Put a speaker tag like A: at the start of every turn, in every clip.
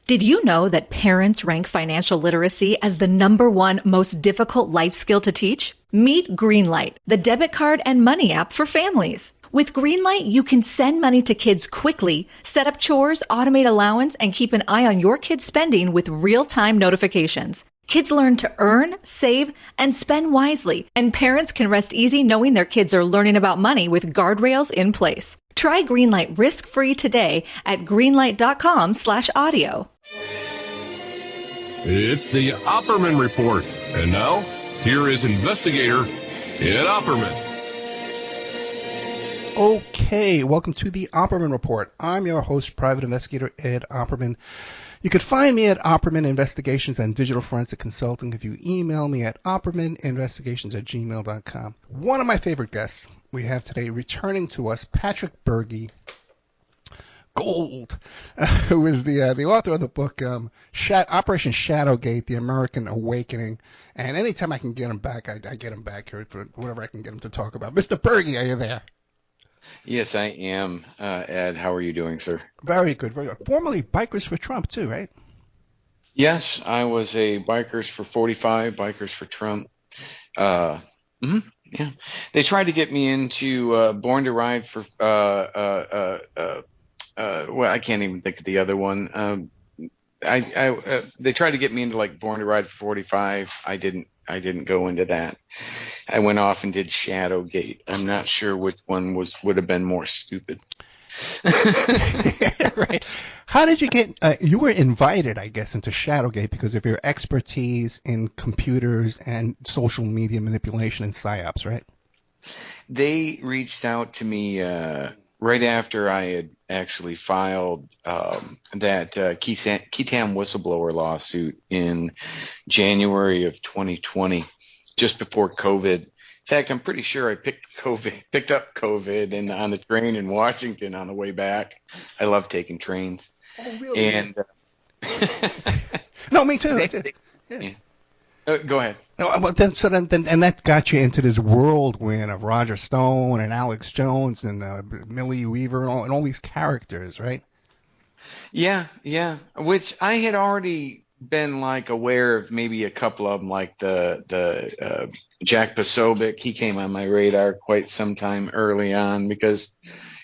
A: Did you know that parents rank financial literacy as the #1 most difficult life skill to teach? Meet Greenlight, the debit card and money app for families. With Greenlight, you can send money to kids quickly, set up chores, automate allowance, and keep an eye on your kids' spending with real-time notifications. Kids learn to earn, save, and spend wisely, and parents can rest easy knowing their kids are learning about money with guardrails in place. Try Greenlight risk-free today at greenlight.com/audio.
B: It's the Opperman Report. And now, here is investigator Ed Opperman.
C: Okay, welcome to the Opperman Report. I'm your host, Private Investigator Ed Opperman. You can find me at Opperman Investigations and Digital Forensic Consulting if you email me at oppermaninvestigations@gmail.com. One of my favorite guests we have today returning to us, Patrick Bergy, Gold, who is the author of the book Operation Shadowgate, The American Awakening. And anytime I can get him back, I get him back here for whatever I can get him to talk about. Mr. Bergy, are you there?
D: Yes, I am, Ed. How are you doing, sir?
C: Very good, very good. Formerly Bikers for Trump, too, right?
D: Yes, I was a Bikers for 45, Bikers for Trump. Yeah. They tried to get me into Born to Ride for, well, I can't even think of the other one. They tried to get me into like Born to Ride for 45. I didn't go into that. I went off and did Shadowgate. I'm not sure which one would have been more stupid.
C: Right. How did you get? You were invited, I guess, into Shadowgate because of your expertise in computers and social media manipulation and psyops, right?
D: They reached out to me right after I had actually filed that Ketam whistleblower lawsuit in January of 2020, just before COVID. In fact, I'm pretty sure I picked up COVID and on the train in Washington on the way back. I love taking trains.
C: Oh, really?
D: And
C: no, me too.
D: Yeah. Go ahead.
C: No, but then that got you into this whirlwind of Roger Stone and Alex Jones and Millie Weaver and all these characters, right?
D: Yeah. Which I had already been like aware of maybe a couple of them, like the Jack Posobiec. He came on my radar quite some time early on because,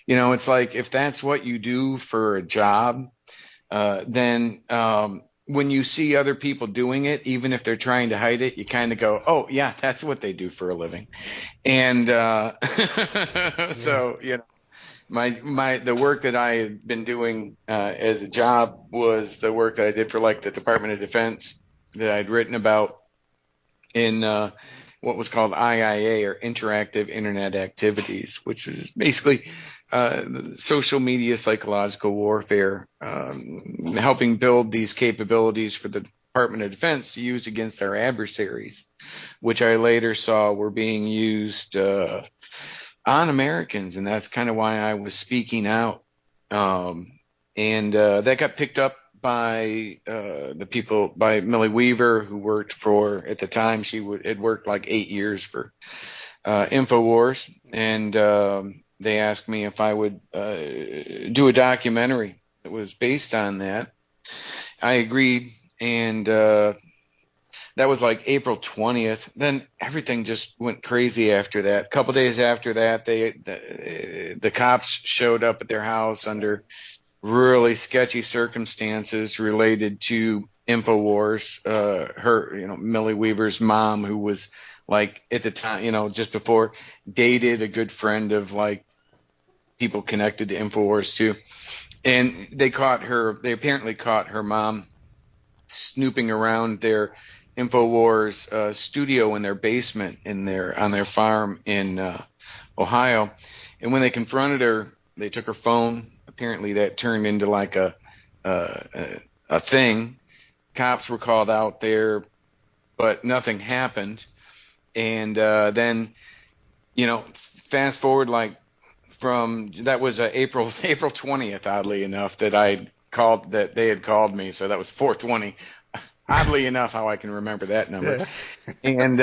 D: it's like if that's what you do for a job, then when you see other people doing it, even if they're trying to hide it, you kind of go, oh, yeah, that's what they do for a living. And so, the work that I had been doing as a job was the work that I did for like the Department of Defense that I'd written about in what was called IIA, or Interactive Internet Activities, which is basically social media psychological warfare, helping build these capabilities for the Department of Defense to use against our adversaries, which I later saw were being used on Americans, and that's kind of why I was speaking out. And that got picked up by the people, by Millie Weaver, who worked for, at the time, had worked like 8 years for InfoWars, and they asked me if I would do a documentary that was based on that. I agreed, and that was like April 20th. Then everything just went crazy after that. A couple days after that, the cops showed up at their house under really sketchy circumstances related to InfoWars. Millie Weaver's mom, who was like at the time, just before, dated a good friend of like people connected to InfoWars too. And they apparently caught her mom snooping around their InfoWars studio in their basement on their farm in Ohio. And when they confronted her, they took her phone. Apparently that turned into like a thing. Cops were called out there, but nothing happened. And then, fast forward like from that was April 20th, oddly enough, that they had called me. So that was 420. Oddly enough, how I can remember that number. And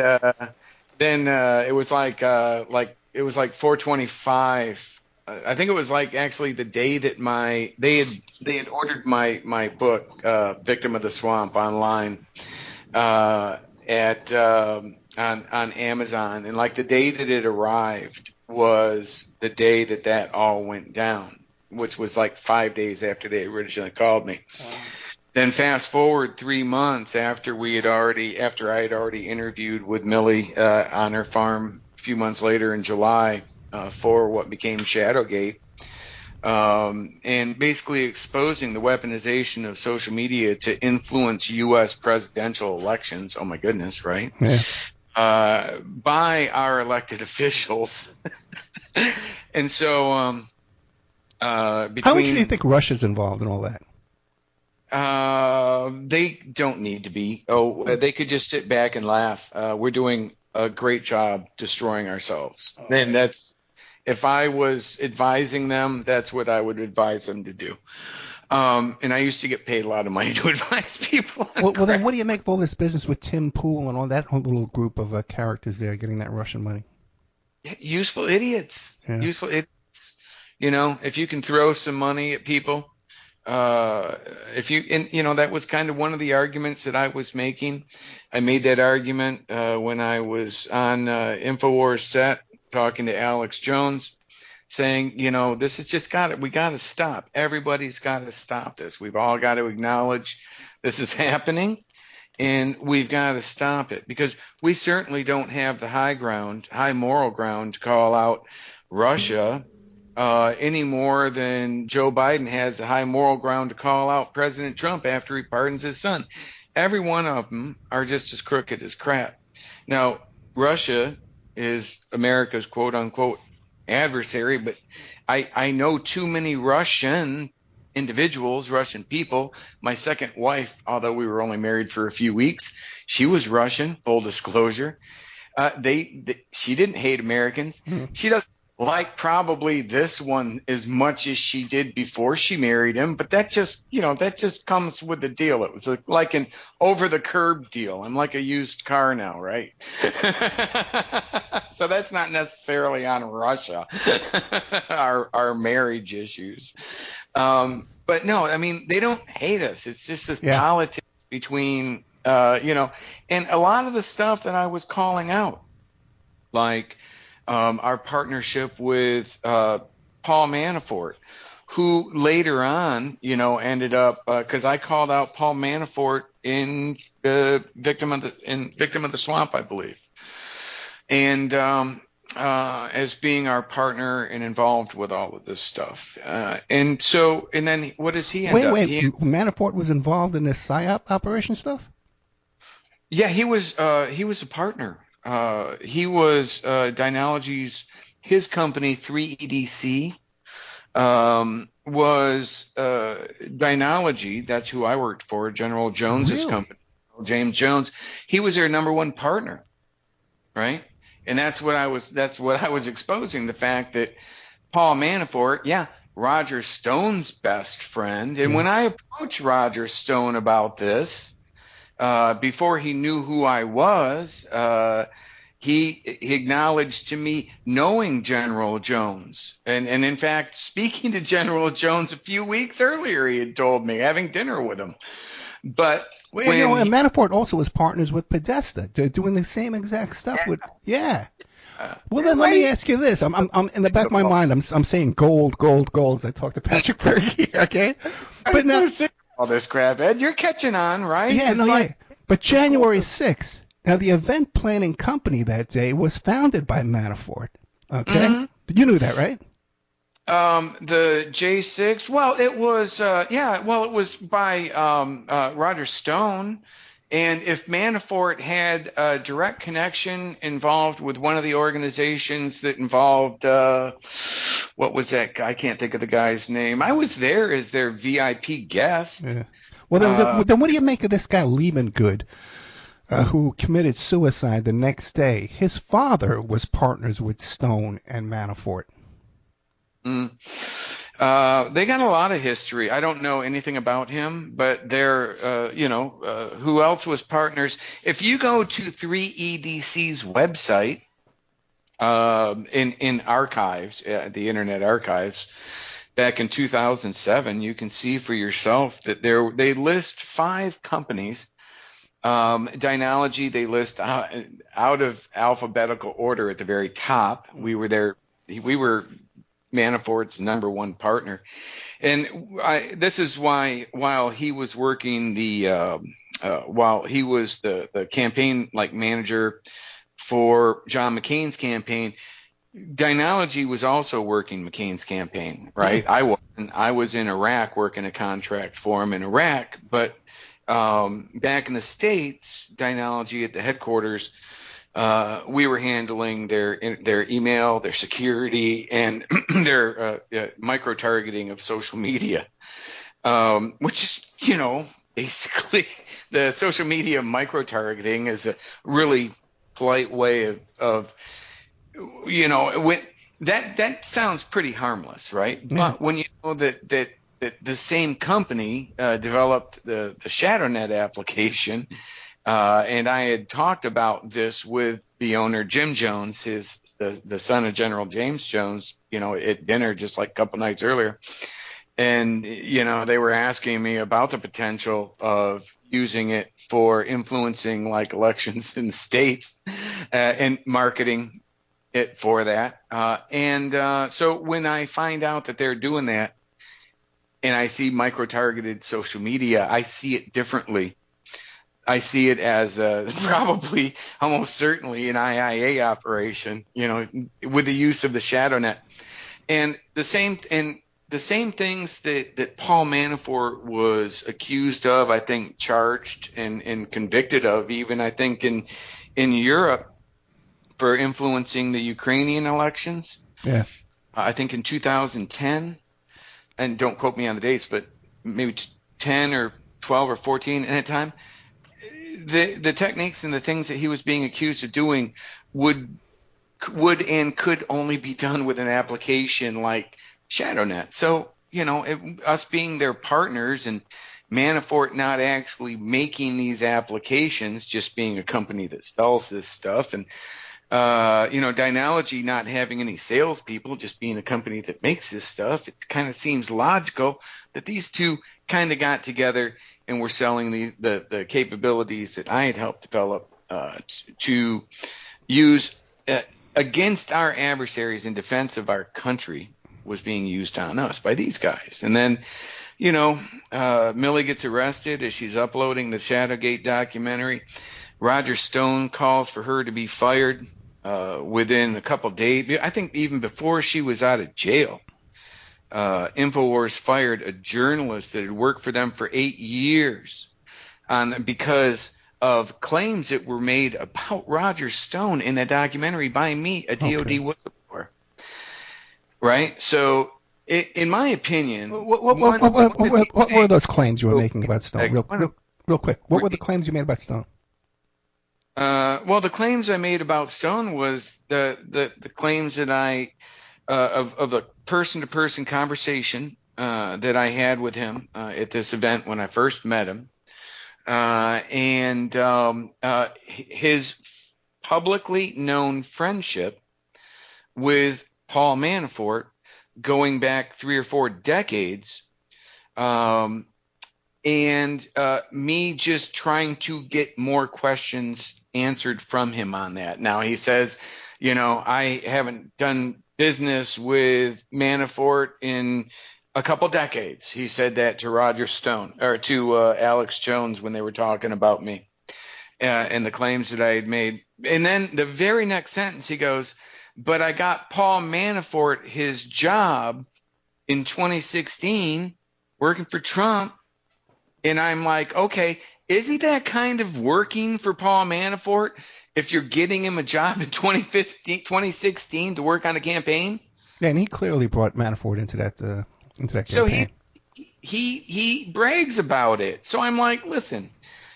D: then it was like 425 I think it was like actually the day that they had ordered my book, Victim of the Swamp, online at on Amazon, and like the day that it arrived was the day that all went down, which was like 5 days after they originally called me. Then fast forward 3 months after after I had already interviewed with Millie on her farm a few months later in July for what became Shadowgate, and basically exposing the weaponization of social media to influence U.S. presidential elections. Oh my goodness, right?
C: Yeah.
D: By our elected officials. And so,
C: How much do you think Russia's involved in all that?
D: They don't need to be. They could just sit back and laugh. We're doing a great job destroying ourselves. And if I was advising them, that's what I would advise them to do. And I used to get paid a lot of money to advise people.
C: Well, then what do you make of all this business with Tim Pool and all that whole little group of characters there getting that Russian money?
D: Useful idiots.
C: Yeah.
D: Useful idiots. If you can throw some money at people, that was kind of one of the arguments that I was making. I made that argument when I was on InfoWars set talking to Alex Jones, saying, this is just we got to stop. Everybody's got to stop this. We've all got to acknowledge this is happening, and we've got to stop it, because we certainly don't have the high moral ground to call out Russia any more than Joe Biden has the high moral ground to call out President Trump after he pardons his son. Every one of them are just as crooked as crap. Now, Russia is America's quote-unquote adversary, but I know too many Russian individuals, Russian people. My second wife, although we were only married for a few weeks, she was Russian, full disclosure. She didn't hate Americans. Mm-hmm. She doesn't like probably this one as much as she did before she married him, but that just comes with the deal. It was like an over the curb deal. I'm like a used car now, right? So that's not necessarily on Russia, our marriage issues. But no, I mean, they don't hate us. It's just this politics between, and a lot of the stuff that I was calling out, like, our partnership with Paul Manafort, who later on, ended up because I called out Paul Manafort in Victim of the Swamp, I believe, and as being our partner and involved with all of this stuff. And then what does he end up?
C: Manafort was involved in this PSYOP operation stuff?
D: Yeah, he was a partner. He was Dynology's, his company 3EDC was Dynology. That's who I worked for, General Jones's company, James Jones. He was their number one partner, right? And that's what I was exposing, the fact that Paul Manafort, Roger Stone's best friend. And when I approached Roger Stone about this, before he knew who I was, he acknowledged to me knowing General Jones. And in fact, speaking to General Jones a few weeks earlier, he had told me, having dinner with him. But
C: and Manafort also was partners with Podesta. They're doing the same exact stuff with, well, then let me ask you this. I'm in the back of my mind, I'm saying gold as I talk to Patrick Bergy, okay?
D: But now, all this crap, Ed, you're catching on, right?
C: Yeah, But January 6th, now the event planning company that day was founded by Manafort, okay? Mm-hmm. You knew that, right?
D: The J6, well, it was, it was by Roger Stone. And if Manafort had a direct connection involved with one of the organizations that involved, what was that guy? I can't think of the guy's name. I was there as their VIP guest.
C: Yeah. Well, then what do you make of this guy Lehman Good, who committed suicide the next day? His father was partners with Stone and Manafort.
D: They got a lot of history. I don't know anything about him, but they're, who else was partners? If you go to 3EDC's website, in archives, the Internet archives, back in 2007, you can see for yourself that they list 5 companies. Dynology, they list out of alphabetical order at the very top. We were Manafort's #1 partner. And this is why, while he was working while he was the campaign manager for John McCain's campaign, Dynology was also working McCain's campaign, right? I was in Iraq working a contract for him in Iraq, but back in the States, Dynology at the headquarters, we were handling their email, their security, and their micro-targeting of social media, which is, basically the social media micro-targeting is a really polite way of when that sounds pretty harmless, right? Yeah. But when you know that the same company developed the ShadowNet application, and I had talked about this with the owner, Jim Jones, the son of General James Jones, at dinner just like a couple nights earlier. And, they were asking me about the potential of using it for influencing elections in the States and marketing it for that. So when I find out that they're doing that and I see micro-targeted social media, I see it differently. I see it as probably almost certainly an IIA operation, with the use of the ShadowNet. And the same things that Paul Manafort was accused of, I think charged and convicted of, even I think in Europe, for influencing the Ukrainian elections. Yeah. I think in 2010, and don't quote me on the dates, but maybe 10 or 12 or 14 at that time, the techniques and the things that he was being accused of doing would and could only be done with an application like ShadowNet. So, us being their partners and Manafort not actually making these applications, just being a company that sells this stuff, and Dynology not having any salespeople, just being a company that makes this stuff, it kind of seems logical that these two kind of got together and were selling the capabilities that I had helped develop to use against our adversaries in defense of our country, was being used on us by these guys. And then, Millie gets arrested as she's uploading the Shadowgate documentary. Roger Stone calls for her to be fired within a couple of days. I think even before she was out of jail. InfoWars fired a journalist that had worked for them for 8 years because of claims that were made about Roger Stone in that documentary by me, a DOD whistleblower. Right? So, in my opinion...
C: What were those claims you were making about Stone? Real quick. What were the claims you made about Stone?
D: Well, the claims I made about Stone was the claims that I... of the person-to-person conversation that I had with him at this event when I first met him, and his publicly known friendship with Paul Manafort going back 3 or 4 decades, and me just trying to get more questions answered from him on that. Now, he says, I haven't done business with Manafort in a couple decades. He said that to Roger Stone, or to Alex Jones, when they were talking about me and the claims that I had made. And then the very next sentence he goes, but I got Paul Manafort his job in 2016 working for Trump. And I'm like, okay, isn't that kind of working for Paul Manafort if you're getting him a job in 2016 to work on a campaign?
C: Yeah, and he clearly brought Manafort into that campaign.
D: So he brags about it. So I'm like, listen,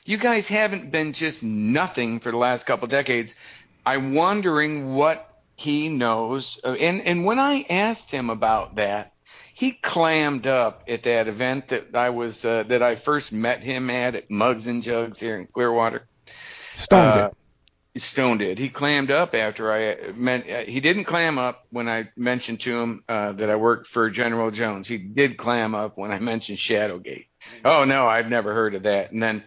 D: you guys haven't been just nothing for the last couple of decades. I'm wondering what he knows. And when I asked him about that, he clammed up at that event that I first met him at Mugs and Jugs here in Clearwater.
C: Stone did.
D: Stone did. He clammed up after I meant he didn't clam up when I mentioned to him that I worked for General Jones. He did clam up when I mentioned Shadowgate. Oh no, I've never heard of that. And then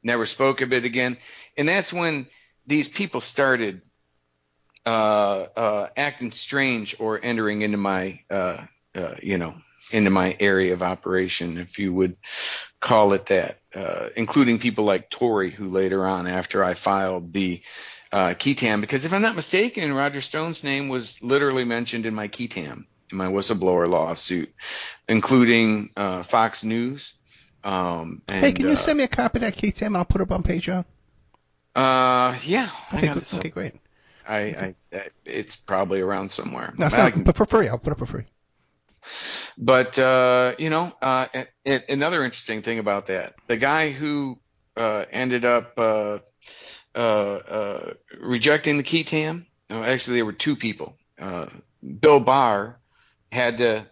D: never spoke of it again. And that's when these people started acting strange or entering into my into my area of operation, if you would call it that, including people like Tory, who later on, after I filed the Ketam, because if I'm not mistaken, Roger Stone's name was literally mentioned in my Ketam, in my whistleblower lawsuit, including Fox News.
C: Hey, can you send me a copy of that Ketam and I'll put it up on Patreon?
D: Yeah.
C: Okay, good. Okay, great.
D: It's probably around somewhere.
C: No, but for free. I'll put it for free.
D: But another interesting thing about that, the guy who ended up rejecting the Ketam, actually there were two people. Bill Barr had to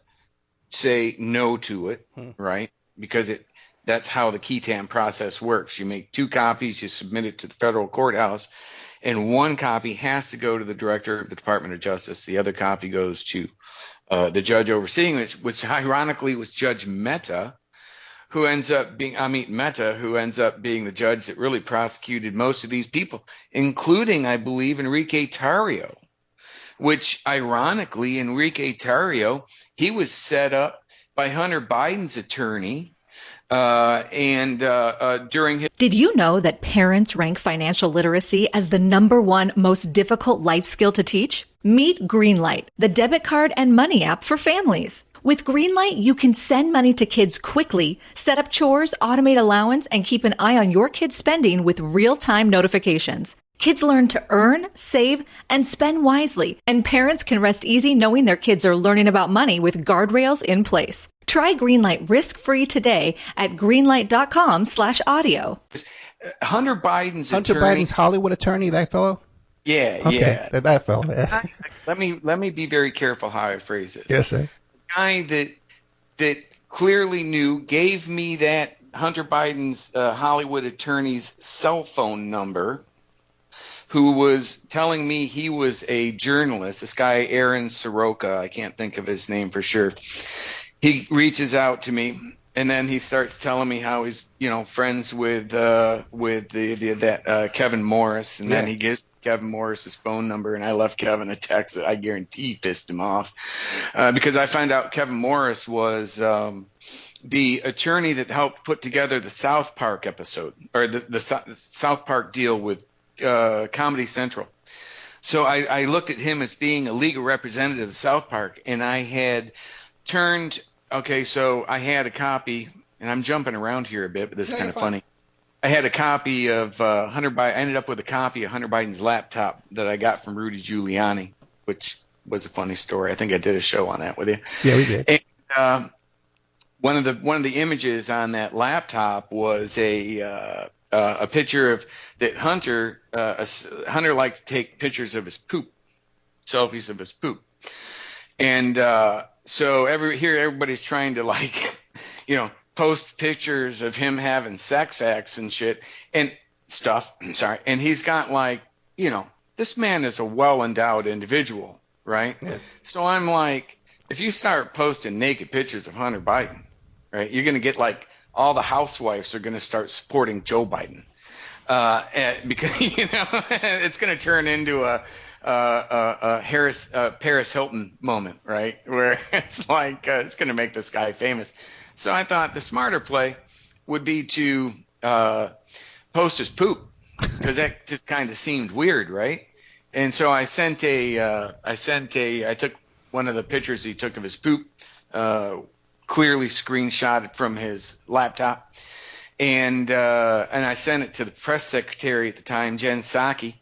D: say no to it, right? Because that's how the Ketam process works. You make two copies, you submit it to the federal courthouse, and one copy has to go to the director of the Department of Justice. The other copy goes to the judge overseeing it, which ironically was Judge Mehta, who ends up being Amit Mehta, who ends up being the judge that really prosecuted most of these people, including, I believe, Enrique Tarrio, which ironically, Enrique Tarrio, he was set up by Hunter Biden's attorney. During his.
A: Did you know that parents rank financial literacy as the #1 most difficult life skill to teach? Meet Greenlight, the debit card and money app for families. With Greenlight, you can send money to kids quickly, set up chores, automate allowance, and keep an eye on your kids' spending with real-time notifications. Kids learn to earn, save, and spend wisely, and parents can rest easy knowing their kids are learning about money with guardrails in place. Try Greenlight risk-free today at greenlight.com/audio.
D: Hunter Biden's
C: Hollywood attorney, that fellow?
D: Yeah,
C: okay,
D: yeah.
C: That fellow. Yeah.
D: Let me be very careful how I phrase this.
C: Yes, sir.
D: The guy that clearly knew gave me that Hunter Biden's Hollywood attorney's cell phone number, who was telling me he was a journalist. This guy, Aaron Soroka, I can't think of his name for sure. He reaches out to me, and then he starts telling me how he's, friends with Kevin Morris, and then he gives Kevin Morris's phone number, and I left Kevin a text that I guarantee pissed him off, because I found out Kevin Morris was the attorney that helped put together the South Park episode, or the South Park deal with Comedy Central. So I looked at him as being a legal representative of South Park, and I had turned – okay, so I had a copy – and I'm jumping around here a bit, but this is kind of funny. I had a copy of I ended up with a copy of Hunter Biden's laptop that I got from Rudy Giuliani, which was a funny story. I think I did a show on that with you.
C: Yeah, we did.
D: And one of the images on that laptop was a picture of that Hunter liked to take pictures of his poop, selfies of his poop. And so everybody's trying to post pictures of him having sex acts and shit and stuff. Sorry. And he's got this man is a well-endowed individual, right? Yeah. So I'm like, if you start posting naked pictures of Hunter Biden, right, you're going to get all the housewives are going to start supporting Joe Biden. Because, it's going to turn into a Paris Hilton moment, right? Where it's it's going to make this guy famous. So I thought the smarter play would be to post his poop, because that just kind of seemed weird, right? And so I took one of the pictures he took of his poop, clearly screenshotted from his laptop, and I sent it to the press secretary at the time, Jen Psaki,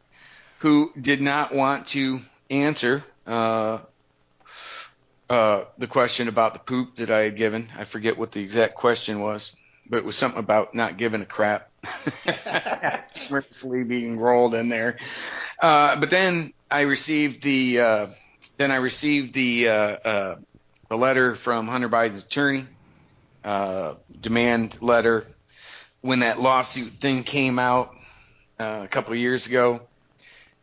D: who did not want to answer the question about the poop that I had given. I forget what the exact question was, but it was something about not giving a crap. Purposely being rolled in there. But then I received the letter from Hunter Biden's attorney, demand letter, when that lawsuit thing came out a couple of years ago.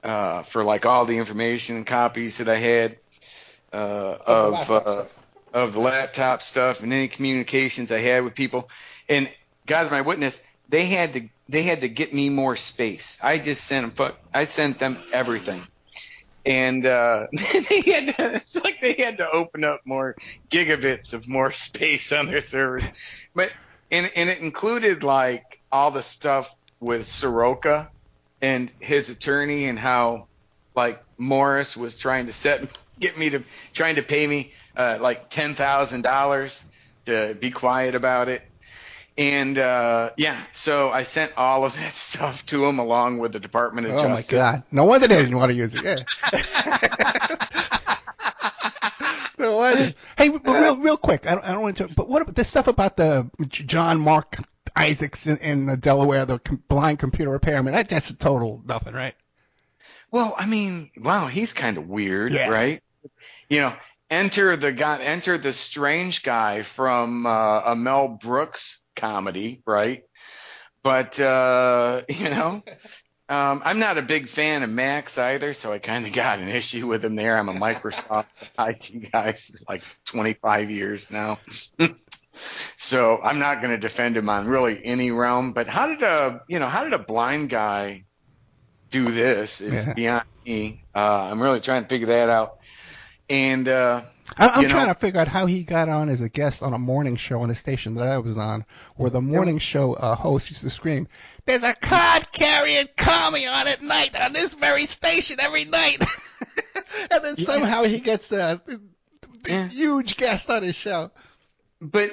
D: for like all the information and copies that I had uh,
C: Of the
D: of
C: laptop
D: uh,
C: stuff.
D: of the laptop stuff and any communications I had with people. And God's my witness, they had to get me more space. I sent them everything. And it's like they had to open up more gigabits of more space on their servers. But and it included like all the stuff with Soroka and his attorney, and how like Morris was trying to trying to pay me like $10,000 to be quiet about it. And yeah, so I sent all of that stuff to him along with the Department of
C: Oh my
D: Justice.
C: God! No wonder they didn't want to use it. Yeah. No wonder. Hey, but real quick, I don't want to. But what about this stuff about the John Mark Isaacs in Delaware, the blind computer repairman? That's a total nothing, right?
D: Well, I mean, wow, he's kind of weird,
C: Yeah.
D: right? You know, enter the strange guy from a Mel Brooks comedy, right? But I'm not a big fan of Max either, so I kind of got an issue with him there. I'm a Microsoft IT guy for like 25 years now. So I'm not going to defend him on really any realm. But how did a blind guy do this is
C: Yeah.
D: beyond me. I'm really trying to figure that out. And
C: I'm trying to figure out how he got on as a guest on a morning show on a station that I was on, where the morning show host used to scream, "There's a card-carrying commie on at night on this very station every night," and then somehow he gets a huge guest on his show.
D: But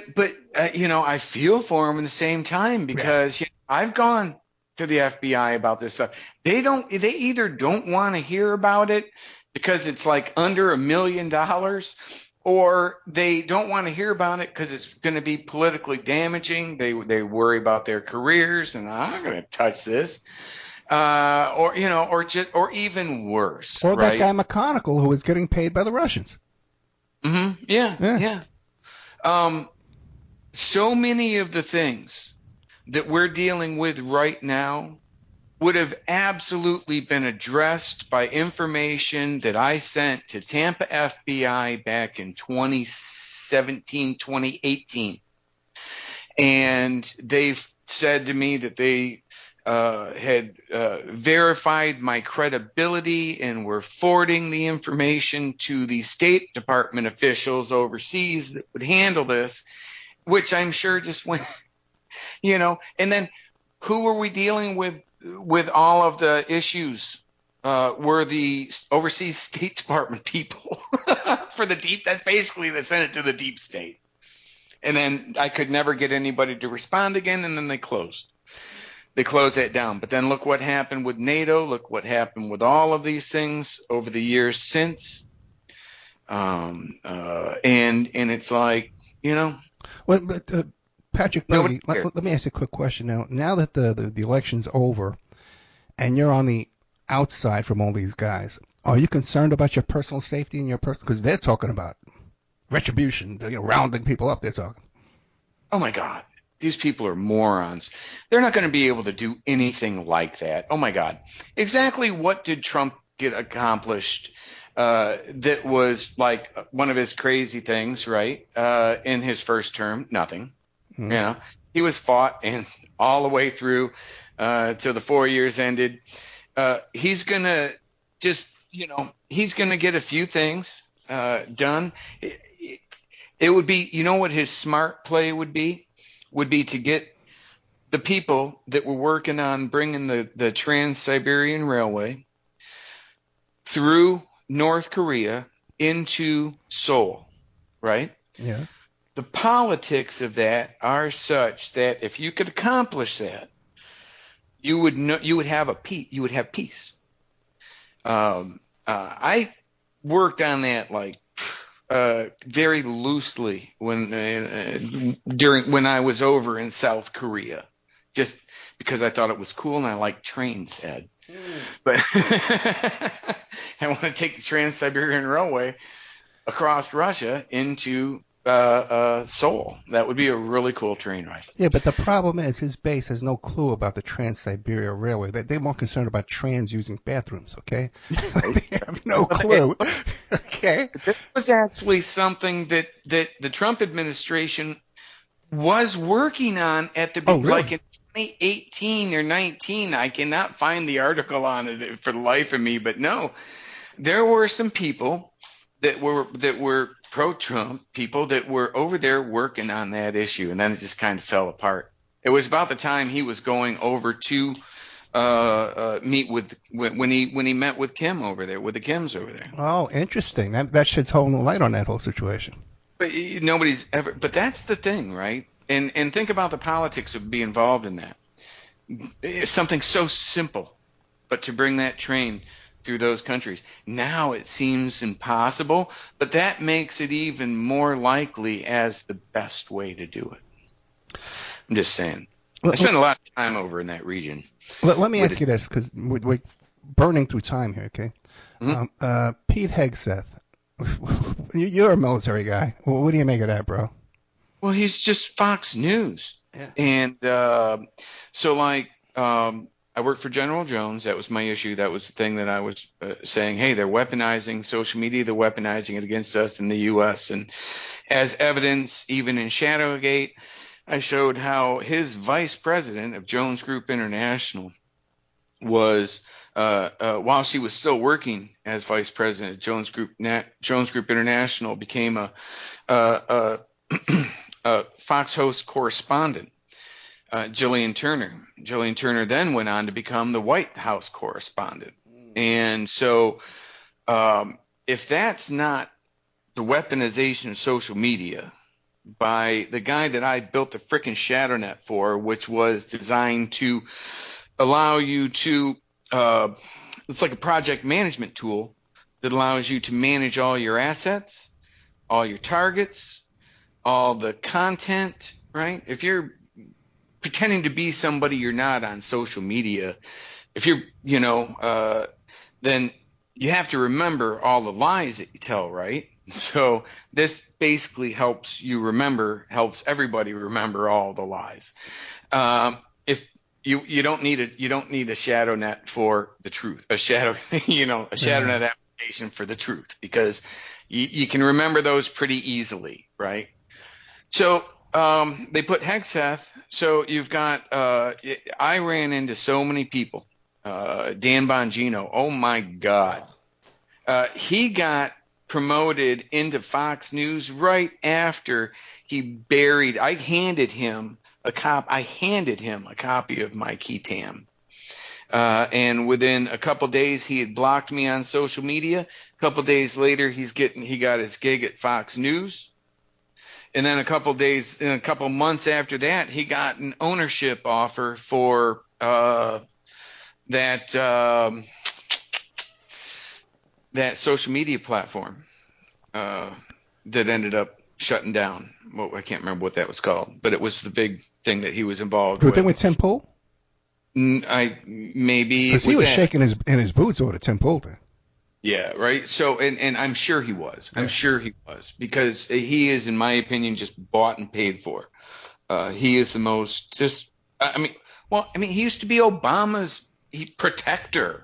D: I feel for him at the same time, because I've gone to the FBI about this stuff. They either don't want to hear about it because it's like under $1 million, or they don't want to hear about it because it's going to be politically damaging. They worry about their careers, and I'm not going to touch this. Or even worse.
C: Or
D: right?
C: that guy McConnell who was getting paid by the Russians.
D: Mm-hmm. Yeah. So many of the things that we're dealing with right now would have absolutely been addressed by information that I sent to Tampa FBI back in 2017, 2018. And they've said to me that they had verified my credibility and were forwarding the information to the State Department officials overseas that would handle this, which I'm sure just went, and then who were we dealing with all of the issues? Were the overseas State Department people for the deep, that's basically the Senate to the deep state. And then I could never get anybody to respond again, and then they closed that down. But then look what happened with NATO. Look what happened with all of these things over the years since. And it's like,
C: Well, but Patrick Bergy, let me ask you a quick question now. Now that the election's over and you're on the outside from all these guys, are you concerned about your personal safety and because they're talking about retribution, rounding people up, they're talking.
D: Oh my God. These people are morons. They're not going to be able to do anything like that. Oh my God. Exactly what did Trump get accomplished that was like one of his crazy things, right? In his first term? Nothing.
C: Mm-hmm.
D: He was fought and all the way through till the 4 years ended. He's going to he's going to get a few things done. It would be, what his smart play would be to get the people that were working on bringing the Trans-Siberian Railway through North Korea into Seoul, right?
C: Yeah.
D: The politics of that are such that if you could accomplish that, you would have peace. I worked on that very loosely when I was over in South Korea, just because I thought it was cool and I liked trains, Ed. But I want to take the Trans-Siberian Railway across Russia into Seoul. That would be a really cool train ride.
C: Yeah, but the problem is his base has no clue about the Trans-Siberia Railway. They're more concerned about trans using bathrooms, okay? They have no clue. Okay?
D: This was actually something that the Trump administration was working on at the
C: Oh, really?
D: like in 2018 or 19. I cannot find the article on it for the life of me, but no, there were some people that were pro-Trump people that were over there working on that issue, and then it just kind of fell apart. It was about the time he was going over to meet with when he met with Kim over there, with the Kims over there.
C: Oh, interesting. That sheds whole new light on that whole situation.
D: But nobody's ever. But that's the thing, right? And think about the politics of being involved in that. It's something so simple, but to bring that train through those countries. Now it seems impossible, but that makes it even more likely as the best way to do it. I'm just saying. I spent a lot of time over in that region.
C: Let me ask you this, because we're burning through time here, okay?
D: Mm-hmm.
C: Pete Hegseth, you're a military guy. What do you make of that, bro?
D: Well, he's just Fox News.
C: Yeah.
D: And so, like, I worked for General Jones. That was my issue. That was the thing that I was saying, hey, they're weaponizing social media. They're weaponizing it against us in the U.S. And as evidence, even in Shadowgate, I showed how his vice president of Jones Group International was, while she was still working as vice president of Jones Group International, became a Fox host correspondent. Jillian Turner. Jillian Turner then went on to become the White House correspondent. And so if that's not the weaponization of social media by the guy that I built the frickin' ShadowNet for, which was designed to allow you to it's like a project management tool that allows you to manage all your assets, all your targets, all the content, right? If you're pretending to be somebody you're not on social media, if you're, then you have to remember all the lies that you tell, right? So this basically helps everybody remember all the lies. If you don't need a ShadowNet for the truth, a ShadowNet application for the truth, because you can remember those pretty easily, right? So they put Hegseth. So you've got I ran into so many people. Dan Bongino, oh my God, he got promoted into Fox News right after he buried. I handed him a copy of my key tam. And within a couple days, he had blocked me on social media. A couple days later, he got his gig at Fox News. And then a couple months after that, he got an ownership offer for that social media platform that ended up shutting down. Well, I can't remember what that was called, but it was the big thing that he was involved with.
C: The thing with Tim Pool?
D: Because
C: he was shaking in his boots over the Tim Pool thing.
D: Yeah, right. So, and I'm sure he was. I'm sure he was, because he is, in my opinion, just bought and paid for. He is the most he used to be Obama's protector.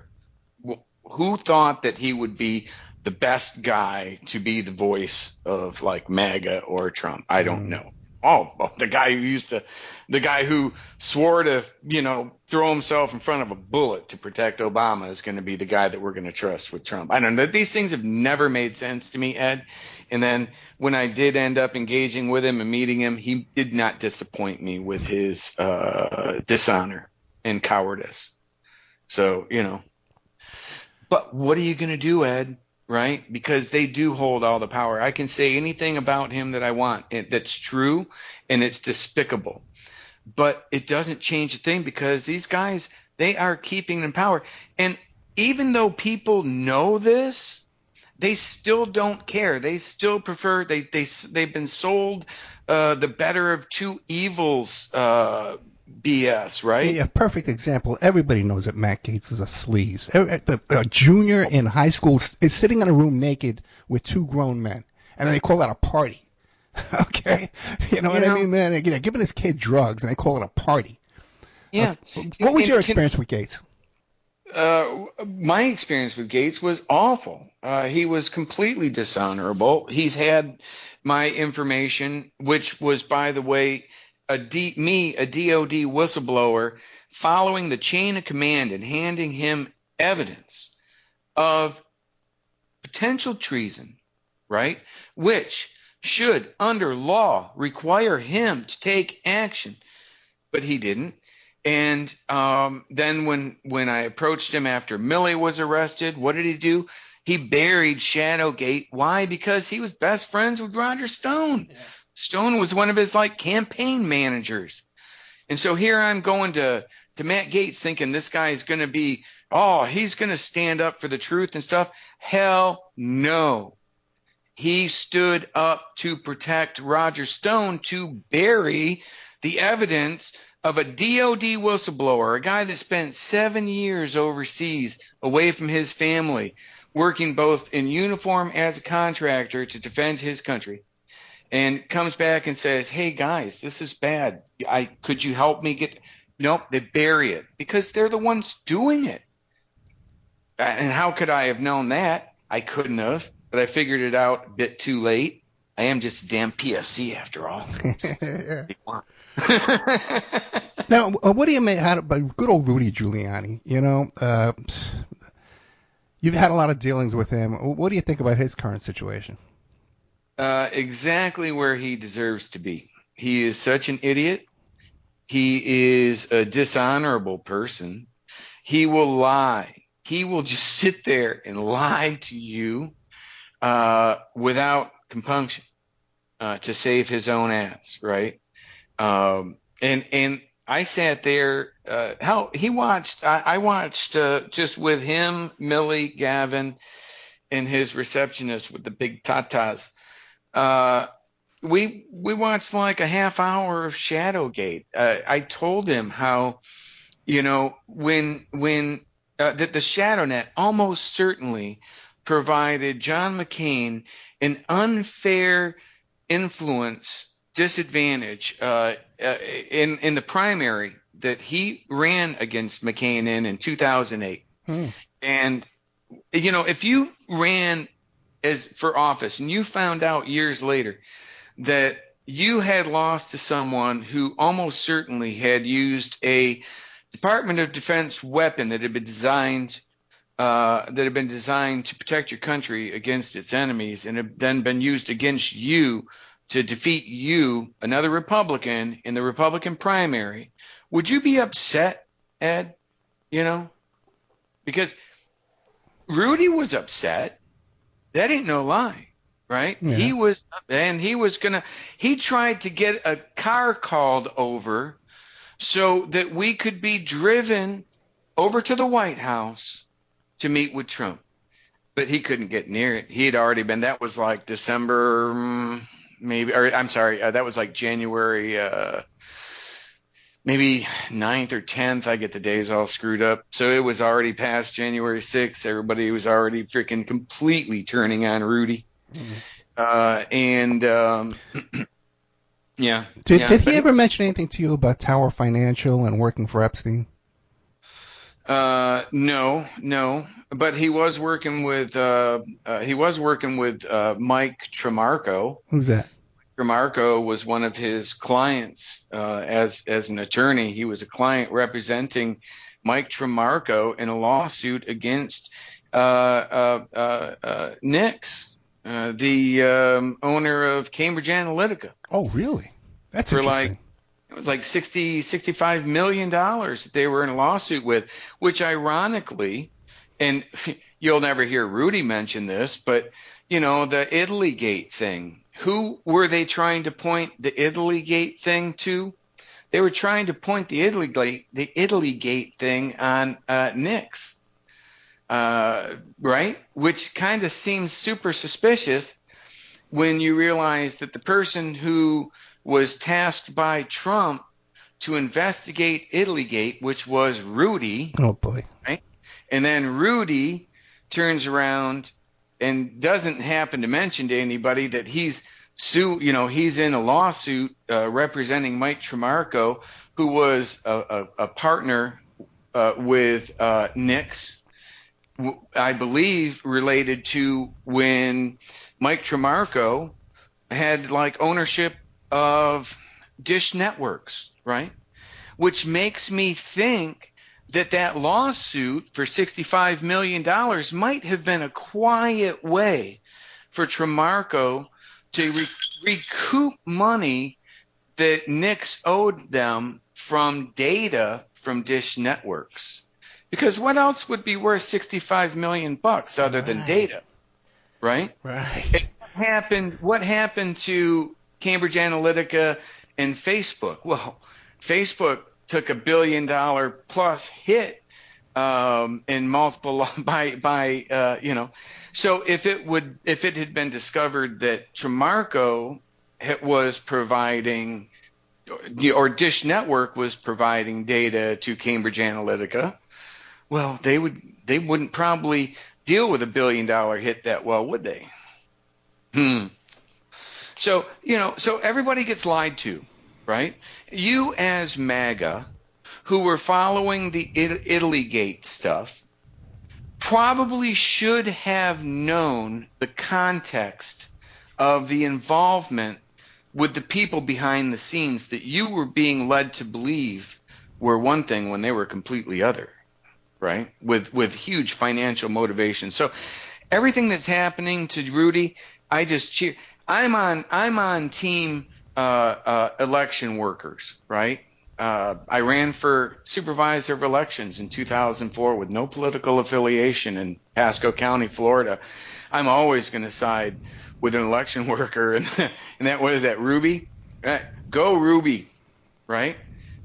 D: Who thought that he would be the best guy to be the voice of like MAGA or Trump? I don't know. Oh, the guy who swore to, throw himself in front of a bullet to protect Obama is going to be the guy that we're going to trust with Trump. I don't know. These things have never made sense to me, Ed. And then when I did end up engaging with him and meeting him, he did not disappoint me with his dishonor and cowardice. So, but what are you going to do, Ed? Right? Because they do hold all the power. I can say anything about him that I want that's true, and it's despicable. But it doesn't change a thing, because these guys, they are keeping in power. And even though people know this, they still don't care. They still prefer, they've been sold the better of two evils BS, right?
C: Yeah, perfect example. Everybody knows that Matt Gaetz is a sleaze. A junior in high school is sitting in a room naked with two grown men, and they call that a party. Okay. You know what I mean, man? You know, giving his kid drugs and they call it a party.
D: Yeah.
C: What was your experience with Gates?
D: My experience with Gates was awful. He was completely dishonorable. He's had my information, which was, by the way, a DOD whistleblower, following the chain of command and handing him evidence of potential treason, right? Which should, under law, require him to take action, but he didn't. And then when I approached him after Millie was arrested, what did he do? He buried Shadowgate. Why? Because he was best friends with Roger Stone. Yeah. Stone was one of his campaign managers. And so here I'm going to Matt Gaetz thinking this guy is going to be, he's going to stand up for the truth and stuff. Hell no. He stood up to protect Roger Stone, to bury the evidence of a DOD whistleblower, a guy that spent 7 years overseas away from his family, working both in uniform as a contractor to defend his country, and comes back and says, hey, guys, this is bad. Could you help me get – nope, they bury it because they're the ones doing it. And how could I have known that? I couldn't have, but I figured it out a bit too late. I am just a damn PFC after all.
C: Now, what do you make out of good old Rudy Giuliani? You know, you've had a lot of dealings with him. What do you think about his current situation?
D: Exactly where he deserves to be. He is such an idiot. He is a dishonorable person. He will lie. He will just sit there and lie to you without compunction to save his own ass, right? And I sat there. I watched just with him, Millie, Gavin, and his receptionist with the big tatas. We watched like a half hour of Shadowgate. I told him how, when that the ShadowNet almost certainly provided John McCain an unfair disadvantage in the primary that he ran against McCain in 2008. And if you ran for office and you found out years later that you had lost to someone who almost certainly had used a Department of Defense weapon that had been designed to protect your country against its enemies, and had then been used against you to defeat you, another Republican, in the Republican primary, would you be upset, Ed? Because Rudy was upset. That ain't no lie, right? Yeah. He tried to get a car called over so that we could be driven over to the White House to meet with Trump. But he couldn't get near it. He had already been, that was like December, that was like January, maybe 9th or 10th. I get the days all screwed up. So it was already past January 6th. Everybody was already freaking completely turning on Rudy. Yeah.
C: Did he ever mention anything to you about Tower Financial and working for Epstein?
D: No, but he was working with Mike Tremarco.
C: Who's that?
D: Tremarco was one of his clients as an attorney. He was a client representing Mike Tremarco in a lawsuit against Nix, the owner of Cambridge Analytica.
C: Oh, really? That's interesting.
D: It was like $65 million that they were in a lawsuit with, which ironically, and you'll never hear Rudy mention this, but, the Italygate thing. Who were they trying to point the Italygate thing to? They were trying to point the Italygate thing on Nix, right? Which kind of seems super suspicious when you realize that the person who was tasked by Trump to investigate Italygate, which was Rudy.
C: Oh, boy.
D: Right? And then Rudy turns around and doesn't happen to mention to anybody that he's sue. He's in a lawsuit representing Mike Tremarco, who was a partner with Nix, I believe, related to when Mike Tremarco had like ownership of Dish Networks, right? Which makes me think that lawsuit for $65 million might have been a quiet way for Tremarco to recoup money that Nix owed them from data from Dish Networks. Because what else would be worth $65 million other than data, right?
C: Right.
D: And what happened to Cambridge Analytica and Facebook? Well, Facebook took $1 billion plus hit in multiple by. So if it had been discovered that Tremarco was providing, or Dish Network was providing data to Cambridge Analytica, well, they wouldn't probably deal with $1 billion hit that well, would they? So everybody gets lied to, right? You as MAGA, who were following the Italygate stuff, probably should have known the context of the involvement with the people behind the scenes that you were being led to believe were one thing when they were completely other, right? With huge financial motivation. So everything that's happening to Rudy, I just cheer. I'm on team election workers, right? I ran for supervisor of elections in 2004 with no political affiliation in Pasco County, Florida. I'm always going to side with an election worker, and that, what is that, Ruby? Right. Go Ruby, right?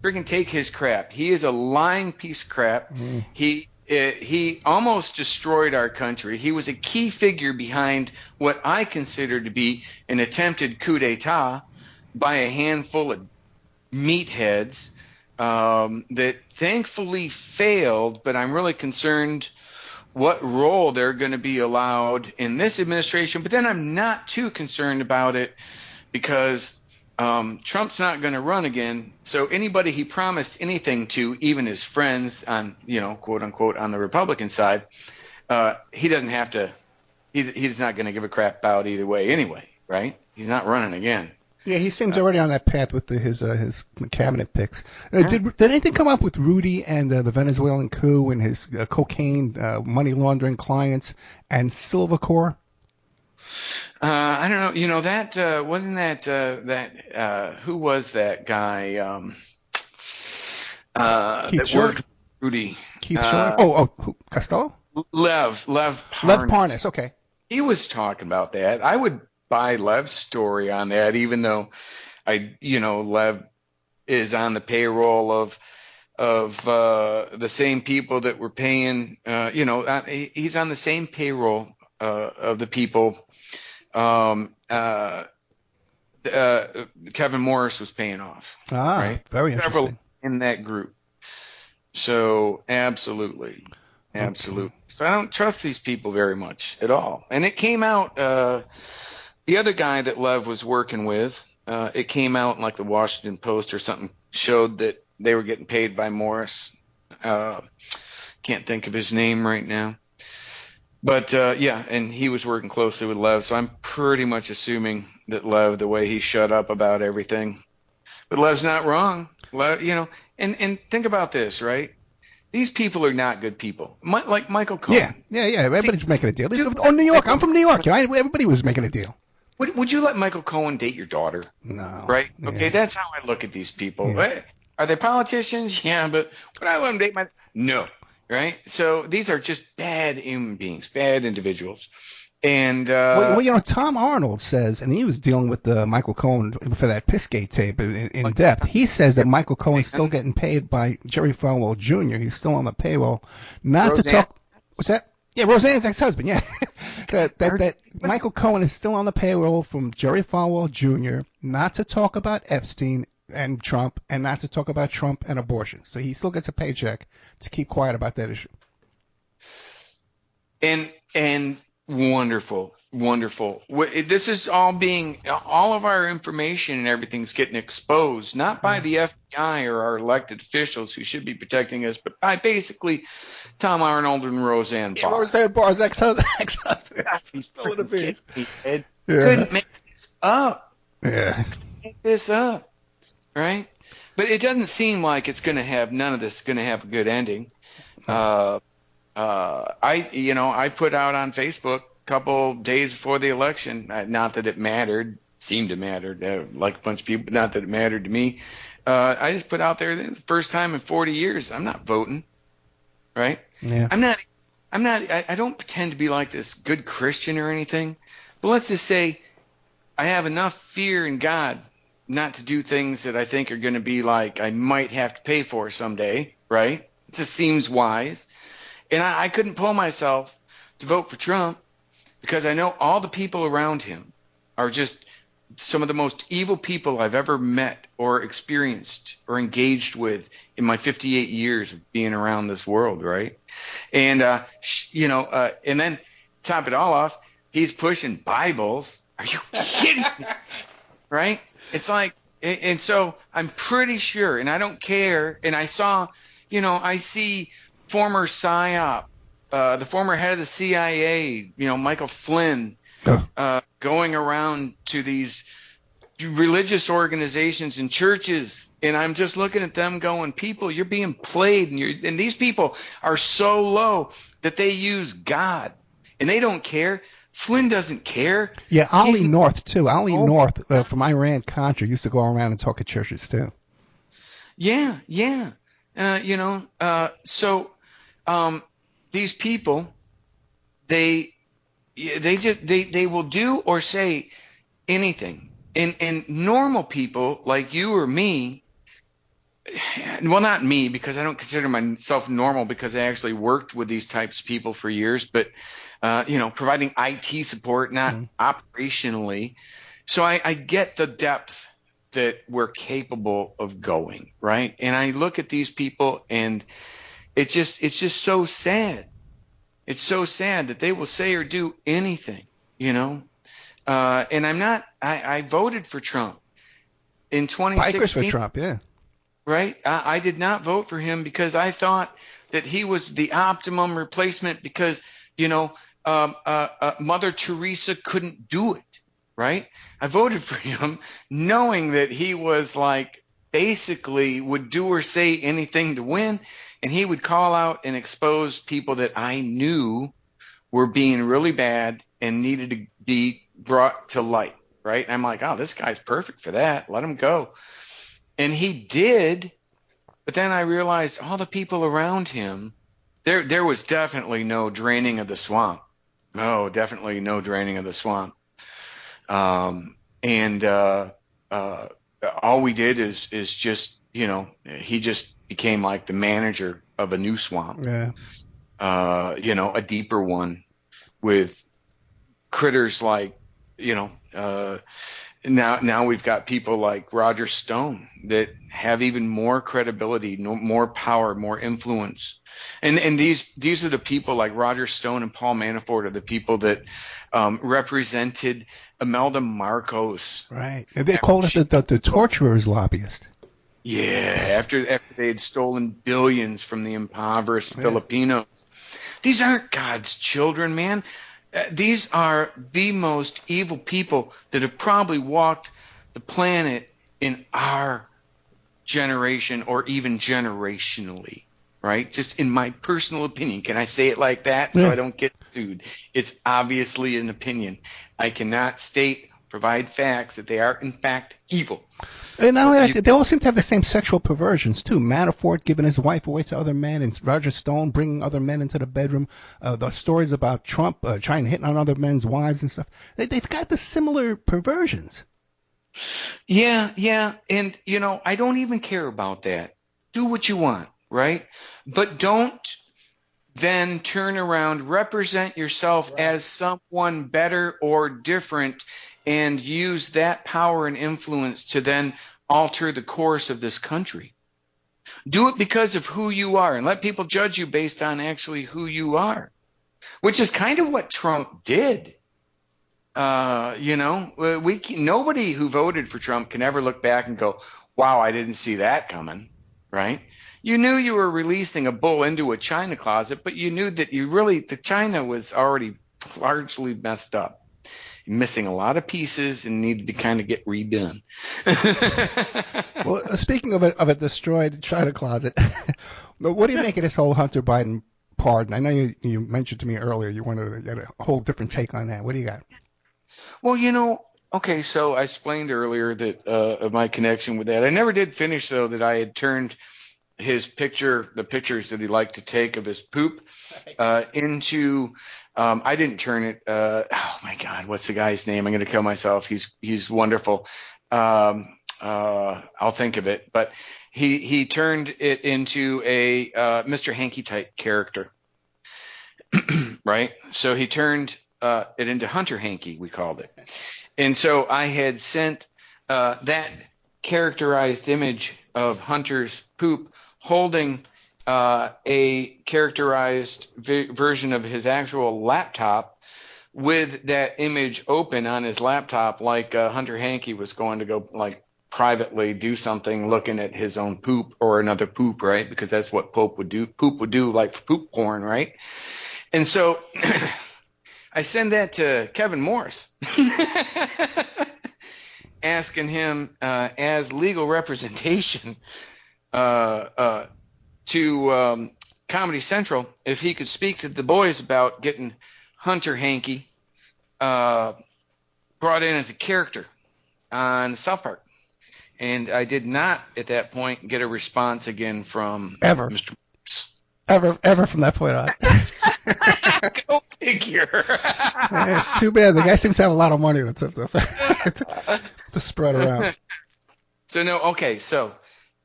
D: Freaking take his crap. He is a lying piece of crap. He almost destroyed our country. He was a key figure behind what I consider to be an attempted coup d'etat by a handful of meatheads that thankfully failed, but I'm really concerned what role they're going to be allowed in this administration. But then I'm not too concerned about it because Trump's not going to run again. So anybody he promised anything to, even his friends on, quote unquote, on the Republican side, he doesn't have to. He's not going to give a crap about either way anyway, right? He's not running again.
C: Yeah, he seems already on that path with his cabinet picks. Did anything come up with Rudy and the Venezuelan coup and his cocaine money laundering clients and Silvercore?
D: I don't know. That wasn't that who was that guy?
C: Keith Shore?
D: Worked with Rudy.
C: Keith Shore? Who, Costello?
D: Lev Parnas.
C: Lev Parnas. Okay.
D: He was talking about that. I would buy Lev's story on that, even though Lev is on the payroll of the same people that were paying. He's on the same payroll of the people. Kevin Morris was paying off. Right?
C: Very interesting.
D: Several in that group. So absolutely. So I don't trust these people very much at all. And it came out. The other guy that Lev was working with, it came out in like the Washington Post or something, showed that they were getting paid by Morris. Can't think of his name right now. But, and he was working closely with Lev, so I'm pretty much assuming that Lev, the way he shut up about everything. But Lev's not wrong. Lev, and think about this, right? These people are not good people. Like Michael Cohen.
C: Yeah. Everybody's making a deal. New York. I'm from New York. Everybody was making a deal.
D: Would you let Michael Cohen date your daughter?
C: No.
D: Right?
C: Yeah.
D: Okay, that's how I look at these people.
C: Yeah.
D: Are they politicians? Yeah, but would I let them date No. Right? So these are just bad human beings, bad individuals. And
C: Tom Arnold says, and he was dealing with Michael Cohen for that Pissgate tape in depth. He says that Michael Cohen's still getting paid by Jerry Falwell Jr. He's still on the payroll. Not Roseanne. To talk. What's that? Yeah, Roseanne's ex-husband. Yeah, that Michael Cohen is still on the payroll from Jerry Falwell Jr. Not to talk about Epstein and Trump, and not to talk about Trump and abortion. So he still gets a paycheck to keep quiet about that issue.
D: And Wonderful, wonderful. This is all of our information and everything's getting exposed, not by the FBI or our elected officials who should be protecting us, but by basically Tom Arnold and Roseanne
C: Yeah,
D: Barr.
C: Roseanne Barr's ex-husband.
D: He's
C: Spilling the beans.
D: kidding me, Ed.
C: Yeah.
D: Couldn't make this up.
C: Yeah.
D: Make this up, right? But it doesn't seem like none of this is going to have a good ending. I put out on Facebook a couple days before the election, not that it mattered, seemed to matter, like a bunch of people, but not that it mattered to me. I just put out there the first time in 40 years, I'm not voting, right?
C: Yeah.
D: I don't pretend to be like this good Christian or anything, but let's just say I have enough fear in God not to do things that I think are going to be like I might have to pay for someday, right? It just seems wise. And I couldn't pull myself to vote for Trump because I know all the people around him are just some of the most evil people I've ever met or experienced or engaged with in my 58 years of being around this world, right? And, and then top it all off, he's pushing Bibles. Are you kidding me? Right? It's like, and so I'm pretty sure, and I don't care, and I see former PSYOP, the former head of the CIA, Michael Flynn, going around to these religious organizations and churches, and I'm just looking at them going, people, you're being played, and these people are so low that they use God, and they don't care. Flynn doesn't care.
C: Yeah, Ollie North, too. Ollie North from Iran-Contra used to go around and talk at churches, too.
D: Yeah. So these people, they will do or say anything. And normal people like you or me, well, not me, because I don't consider myself normal because I actually worked with these types of people for years, but, providing IT support, not operationally. So I get the depth that we're capable of going, right? And I look at these people and it's just so sad. It's so sad that they will say or do anything, And I voted for Trump in 2016.
C: Bikers for Trump, yeah.
D: Right? I did not vote for him because I thought that he was the optimum replacement because, Mother Teresa couldn't do it, right? I voted for him knowing that he was like basically would do or say anything to win, and he would call out and expose people that I knew were being really bad and needed to be brought to light, right? And I'm like, oh, this guy's perfect for that. Let him go. And he did, but then I realized all the people around him, there was definitely no draining of the swamp. No, definitely no draining of the swamp. All we did is just, he just became like the manager of a new swamp.
C: Yeah.
D: A deeper one with critters like, now we've got people like Roger Stone that have even more credibility, more power, more influence. And these are the people like Roger Stone and Paul Manafort are the people that represented Imelda Marcos.
C: Right. And they called it the torturer's lobbyist.
D: Yeah, after they had stolen billions from the impoverished Filipinos. These aren't God's children, man. These are the most evil people that have probably walked the planet in our generation or even generationally, right? Just in my personal opinion. Can I say it like that so I don't get sued? It's obviously an opinion. I cannot provide facts that they are, in fact, evil.
C: And not only that, they all seem to have the same sexual perversions, too. Manafort giving his wife away to other men, and Roger Stone bringing other men into the bedroom. The stories about Trump trying to hit on other men's wives and stuff. They've got the similar perversions.
D: Yeah. And, I don't even care about that. Do what you want, right? But don't then turn around, represent yourself as someone better or different, and use that power and influence to then alter the course of this country. Do it because of who you are, and let people judge you based on actually who you are. which is kind of what Trump did. Nobody who voted for Trump can ever look back and go, "Wow, I didn't see that coming." Right? You knew you were releasing a bull into a china closet, but you knew that the china was already largely messed up, missing a lot of pieces, and needed to kind of get redone.
C: Well, speaking of a destroyed china closet, what do you make of this whole Hunter Biden pardon? I know you mentioned to me earlier you wanted to get a whole different take on that. What do you got?
D: Well, okay, so I explained earlier that of my connection with that. I never did finish, though, that I had turned the pictures that he liked to take of his poop, into. I didn't turn it. Oh my God, what's the guy's name? I'm going to kill myself. He's wonderful. I'll think of it. But he turned it into a Mr. Hanky type character, right? So he turned it into Hunter Hanky, we called it. And so I had sent that characterized image of Hunter's poop holding a characterized version of his actual laptop with that image open on his laptop, like Hunter Hanky was going to go like privately do something looking at his own poop or another poop, right? Because that's what poop would do, like for poop porn, right? And so I send that to Kevin Morris, asking him as legal representation to Comedy Central if he could speak to the boys about getting Hunter Hanky brought in as a character on South Park. And I did not at that point get a response again from
C: Ever.
D: Mr. Morris.
C: Ever from that point on.
D: Go figure.
C: It's too bad. The guy seems to have a lot of money to spread around.
D: So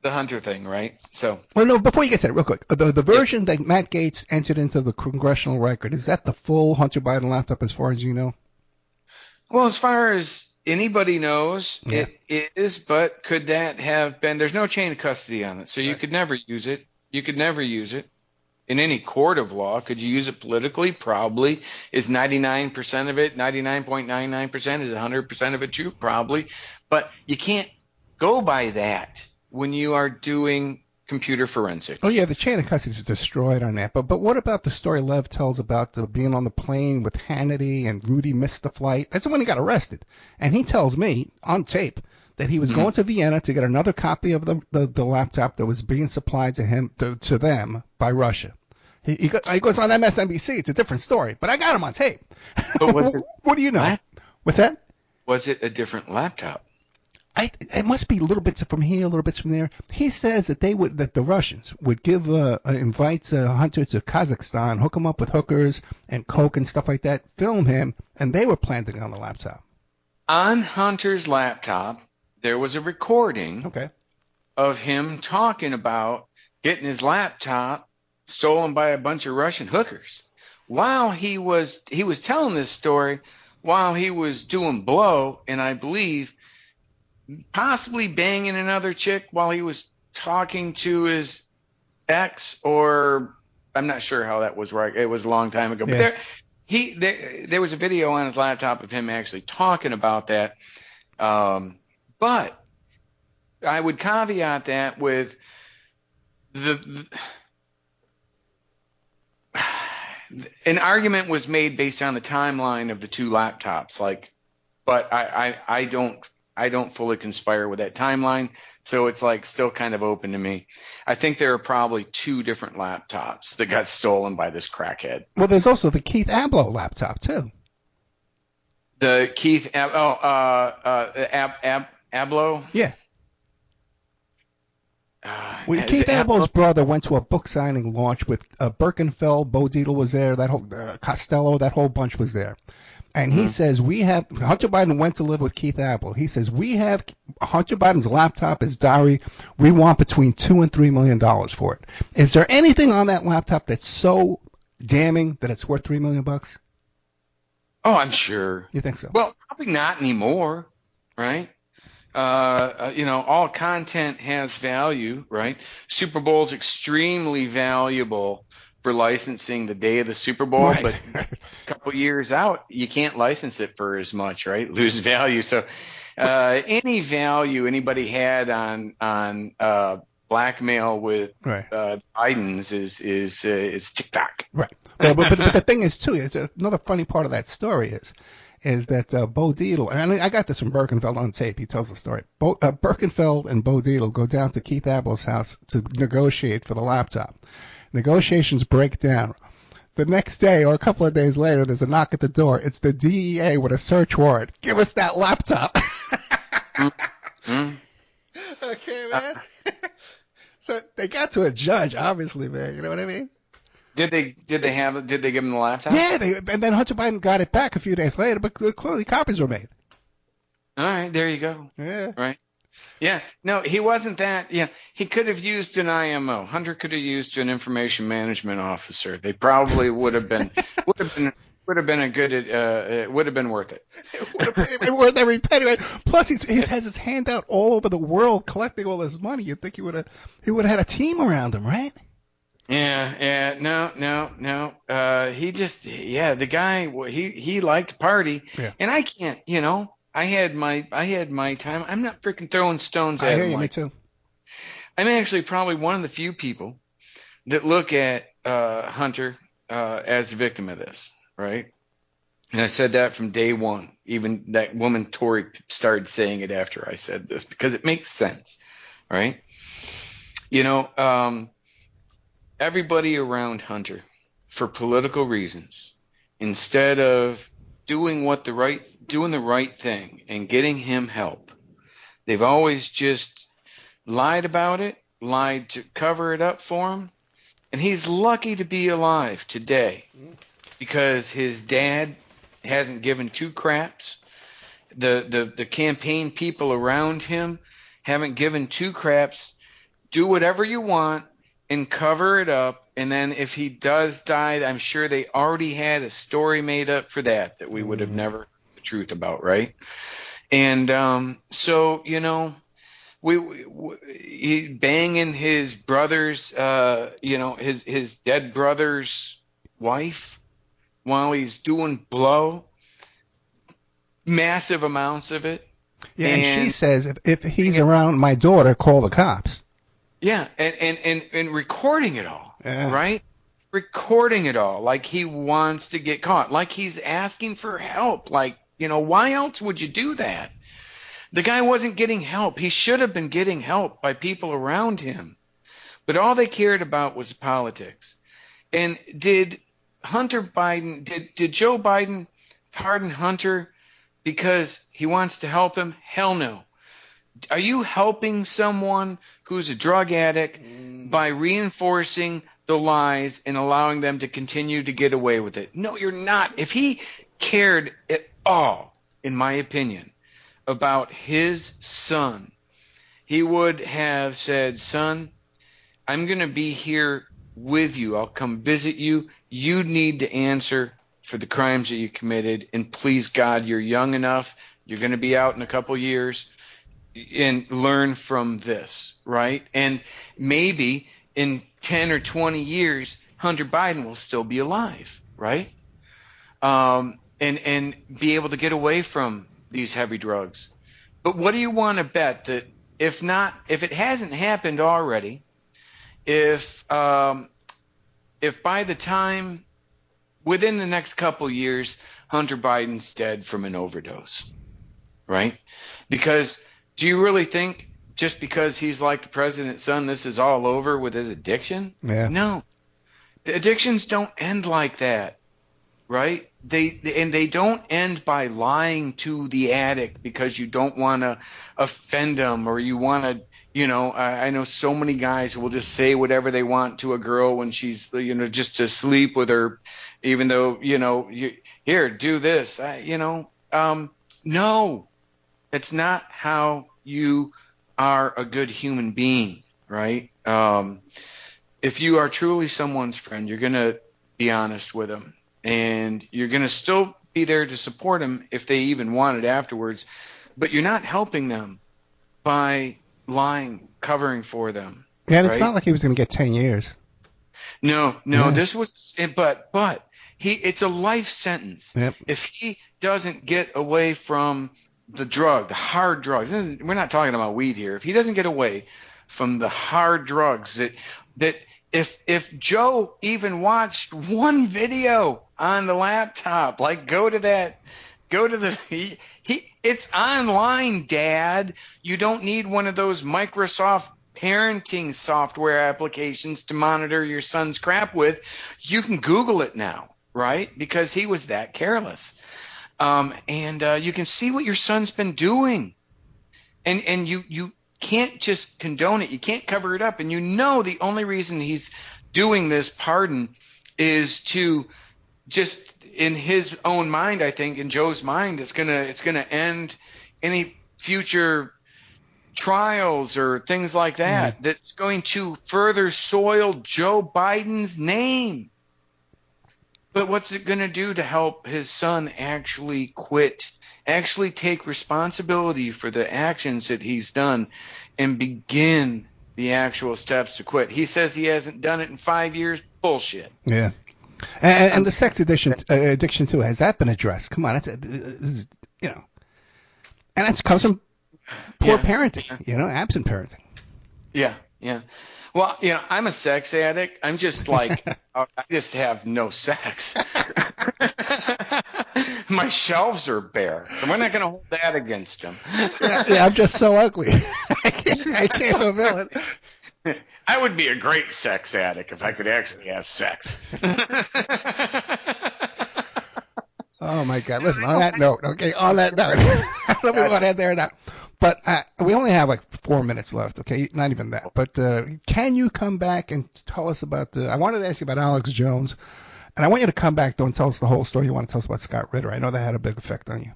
D: the Hunter thing, right? So.
C: Well, no, before you get to that, real quick, the version that Matt Gaetz entered into the congressional record, is that the full Hunter Biden laptop as far as you know?
D: Well, as far as anybody knows,
C: Yeah.
D: it is, but could that have been – there's no chain of custody on it, so you could never use it. You could never use it in any court of law. Could you use it politically? Probably. Is 99% of it, 99.99%, is 100% of it true? Probably. But you can't go by that when you are doing computer forensics.
C: Oh, yeah, the chain of custody is destroyed on that. But what about the story Lev tells about being on the plane with Hannity and Rudy missed the flight? That's when he got arrested. And he tells me on tape that he was going to Vienna to get another copy of the laptop that was being supplied to him to them by Russia. He goes on MSNBC. It's a different story. But I got him on tape.
D: But was it,
C: what do you know? What's that?
D: Was it a different laptop?
C: It must be little bits from here, little bits from there. He says that the Russians would give invite Hunter to Kazakhstan, hook him up with hookers and coke and stuff like that, film him, and they were planting on the laptop.
D: On Hunter's laptop, there was a recording of him talking about getting his laptop stolen by a bunch of Russian hookers. While he was telling this story while he was doing blow, and I believe possibly banging another chick while he was talking to his ex, or I'm not sure how that was right. It was a long time ago.
C: Yeah.
D: But there was a video on his laptop of him actually talking about that. But I would caveat that with an argument was made based on the timeline of the two laptops. But I don't fully conspire with that timeline, so it's still kind of open to me. I think there are probably two different laptops that got stolen by this crackhead.
C: Well, there's also the Keith Abloh laptop too.
D: The Keith Abloh?
C: Yeah. Keith Abloh's brother went to a book signing launch with Birkenfeld, Bo Dietl was there, that whole Costello, that whole bunch was there. And he says, Hunter Biden went to live with Keith Abloh. He says, we have Hunter Biden's laptop, his diary. We want between $2 and $3 million for it. Is there anything on that laptop that's so damning that it's worth $3 million?
D: Oh, I'm sure.
C: You think so?
D: Well, probably not anymore, right? All content has value, right? Super Bowl's extremely valuable for licensing the day of the Super Bowl,
C: Right.
D: but a couple years out, you can't license it for as much, right? Lose value. So any value anybody had on blackmail with
C: Right.
D: Biden's is TikTok.
C: Right. But the thing is too, it's another funny part of that story is that Bo Dietl, and I got this from Birkenfeld on tape. He tells the story. Birkenfeld and Bo Dietl go down to Keith Abloh's house to negotiate for the laptop. Negotiations break down. The next day or a couple of days later, there's a knock at the door. It's the DEA with a search warrant. Give us that laptop.
D: Mm-hmm.
C: Okay, man. So they got to a judge, obviously, man. You know what I mean?
D: Did they give him the laptop?
C: Yeah, and then Hunter Biden got it back a few days later, but clearly copies were made.
D: All right, there you go.
C: Yeah.
D: Right. Yeah. No, he wasn't that. Yeah, he could have used an IMO. Hunter could have used an information management officer. They probably would have been a good. It would have been worth it.
C: It would have been worth every penny. Right? Plus, he has his hand out all over the world collecting all this money. You'd think he would have had a team around him, right?
D: Yeah, no. He just, the guy, he liked to party,
C: Yeah.
D: and I can't, I had my time. I'm not freaking throwing stones
C: I
D: at
C: hear
D: him.
C: you, me too.
D: I'm actually probably one of the few people that look at Hunter as a victim of this, right? And I said that from day one. Even that woman Tori started saying it after I said this because it makes sense, right? Everybody around Hunter, for political reasons, instead of doing the right thing and getting him help, they've always just lied about it, lied to cover it up for him. And he's lucky to be alive today because his dad hasn't given two craps. The campaign people around him haven't given two craps. Do whatever you want and cover it up, and then if he does die, I'm sure they already had a story made up for that we would have never heard the truth about, right? And so he banging his brother's, his dead brother's wife while he's doing blow, massive amounts of it.
C: Yeah, and she says if he's around my daughter, call the cops.
D: Yeah, and recording it all,
C: Yeah.
D: right? Recording it all like he wants to get caught, like he's asking for help. Like, why else would you do that? The guy wasn't getting help. He should have been getting help by people around him. But all they cared about was politics. And did Joe Biden pardon Hunter because he wants to help him? Hell no. Are you helping someone who's a drug addict by reinforcing the lies and allowing them to continue to get away with it? No, you're not. If he cared at all, in my opinion, about his son, he would have said, son, I'm going to be here with you. I'll come visit you. You need to answer for the crimes that you committed. And please, God, you're young enough. You're going to be out in a couple years. And learn from this, right? And maybe in 10 or 20 years, Hunter Biden will still be alive, right? And be able to get away from these heavy drugs. But what do you want to bet that if it hasn't happened already, if by the time within the next couple years, Hunter Biden's dead from an overdose, right? Because do you really think just because he's like the president's son, this is all over with his addiction?
C: Yeah.
D: No. The addictions don't end like that, right? They don't end by lying to the addict because you don't want to offend them or you want to, I know so many guys who will just say whatever they want to a girl when she's, just to sleep with her, even though, here, do this, no. It's not how you are a good human being, right? If you are truly someone's friend, you're going to be honest with them. And you're going to still be there to support them if they even want it afterwards. But you're not helping them by lying, covering for them.
C: Yeah, and it's
D: right?
C: not like he was going to get 10 years.
D: No,
C: Yeah.
D: this was, but it's a life sentence.
C: Yep.
D: If he doesn't get away from the drug, the hard drugs, we're not talking about weed here. If he doesn't get away from the hard drugs that if Joe even watched one video on the laptop, like go to the it's online, Dad. You don't need one of those Microsoft parenting software applications to monitor your son's crap with. You can Google it now, right? Because he was that careless. And you can see what your son's been doing. And you can't just condone it. You can't cover it up. And the only reason he's doing this pardon is to just, in his own mind, I think, in Joe's mind, it's gonna end any future trials or things like that. That's going to further soil Joe Biden's name. But what's it going to do to help his son actually quit, actually take responsibility for the actions that he's done and begin the actual steps to quit? He says he hasn't done it in 5 years. Bullshit.
C: Yeah. And the sex addiction too, has that been addressed? Come on, and that comes from poor parenting, absent parenting.
D: Yeah. Well, I'm a sex addict. I'm just like, I just have no sex. My shelves are bare. So we're not going to hold that against him.
C: Yeah, I'm just so ugly. I can't fulfill it.
D: I would be a great sex addict if I could actually have sex.
C: Oh, my God. Listen, on that note, I don't know if we want to head there or not. But we only have like 4 minutes left, okay? Not even that. But can you come back and tell us about I wanted to ask you about Alex Jones, and I want you to come back, though, and tell us the whole story. You want to tell us about Scott Ritter. I know that had a big effect on you.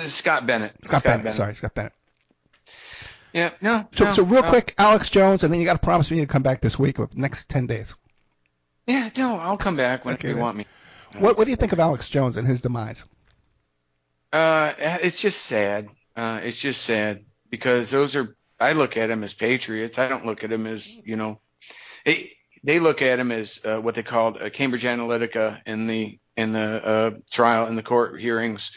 D: Scott Bennett.
C: Scott Bennett. Sorry, Scott Bennett.
D: Yeah, no.
C: So real quick, Alex Jones, and then you got to promise me you come back this week or next 10 days.
D: Yeah, no, I'll come back whenever you want me.
C: What do you think of Alex Jones and his demise?
D: It's just sad. It's just sad because I look at them as patriots. I don't look at them as, they look at him as what they called Cambridge Analytica in the trial, in the court hearings.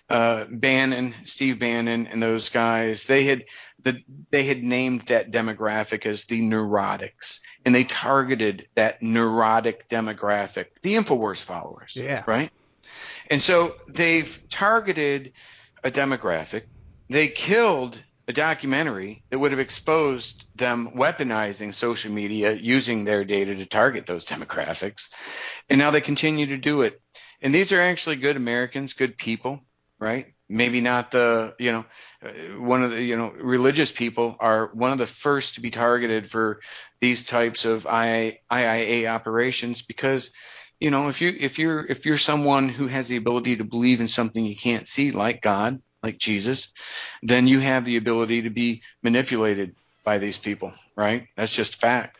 D: Steve Bannon and those guys, they had named that demographic as the neurotics, and they targeted that neurotic demographic, the InfoWars followers.
C: Yeah.
D: Right. And so they've targeted a demographic. They killed a documentary that would have exposed them weaponizing social media, using their data to target those demographics. And now they continue to do it. And these are actually good Americans, good people, right? Maybe not one of the, religious people are one of the first to be targeted for these types of IIA operations because, if you're someone who has the ability to believe in something you can't see, like God, like Jesus, then you have the ability to be manipulated by these people, right? That's just fact.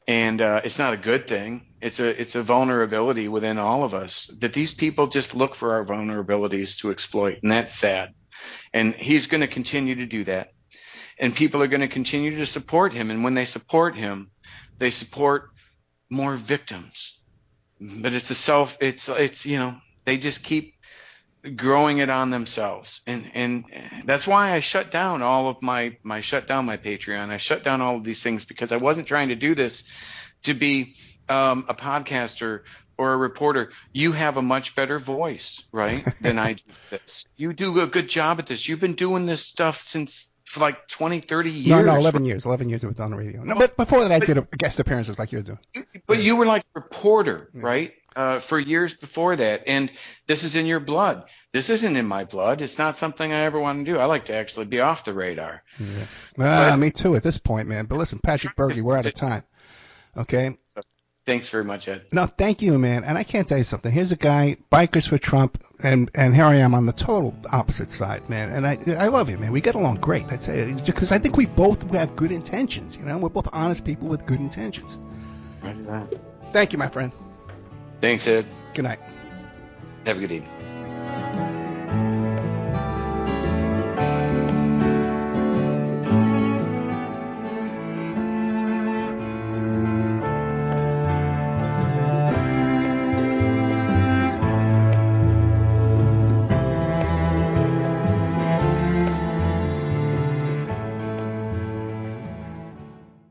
D: And it's not a good thing. It's a vulnerability within all of us that these people just look for our vulnerabilities to exploit, and that's sad. And he's going to continue to do that. And people are going to continue to support him. And when they support him, they support more victims. But they just keep growing it on themselves. And that's why I shut down all of my Patreon. I shut down all of these things because I wasn't trying to do this to be a podcaster or a reporter. You have a much better voice, right, than I do this. You do a good job at this. You've been doing this stuff for like 20, 30 years.
C: No, 11 years. 11 years I've done the radio. No, but before that I did guest appearances like you're doing.
D: But you were like a reporter, right? For years before that. And this is in your blood. This isn't in my blood. It's not something I ever want to do. I like to actually be off the radar.
C: Yeah. Me too at this point, man. But listen, Patrick Bergy, we're out of time. Okay?
D: Thanks very much, Ed.
C: No, thank you, man. And I can't tell you something. Here's a guy, bikers for Trump, and here I am on the total opposite side, man. And I love you, man. We get along great. I tell you, because I think we both have good intentions. We're both honest people with good intentions.
D: Right.
C: Thank you, my friend.
D: Thanks, Ed.
C: Good night.
D: Have a good evening.